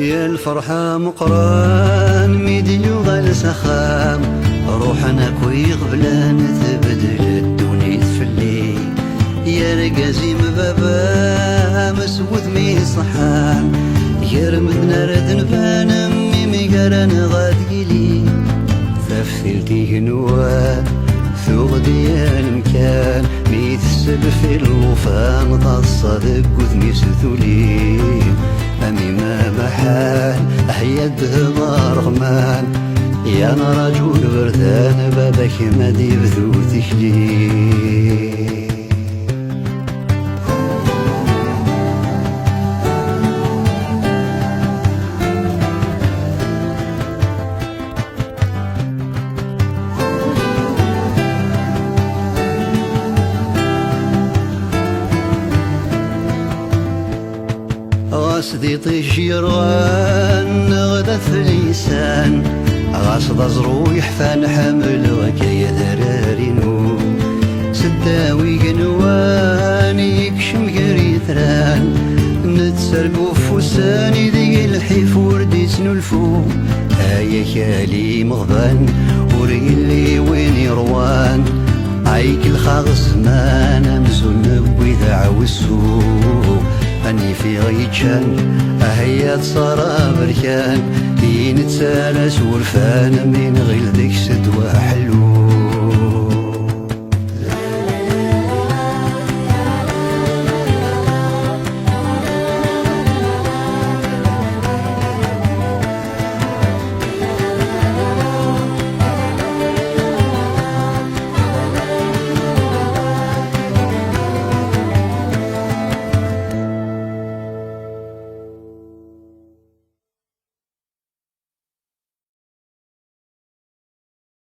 يا الفرحة مقران ميديو غال سخام روحنا كوي غبلان تبدل الدنيا تفلي يا رقازي مبابا مسود مي صحام يرمدنا رد نبان ميمي قران غاد قلي ثفتلتي هنوان ثوغ ديال مكان ميتسل في الوفان تصدق وذمي ستولي أمي ما محال أحياد رغمان يا أنا رجل بردان بابك ما ديبذو تكلي غاسدي طيش يروان غدث لسان غاصد زرويح فنحمل وكايا ذرارينو سداوي قنوان يكشم قريثران نتسرقو فوساني ذي الحيف وردي سنلفو هايا كالي مغبان وريلي وين يروان عيك الخاغ زمان امزون نبوي ذا عوسو أني في غيتشان أهيات صار بركان دين تسالس ورفان من غير ذيك سدوى حلو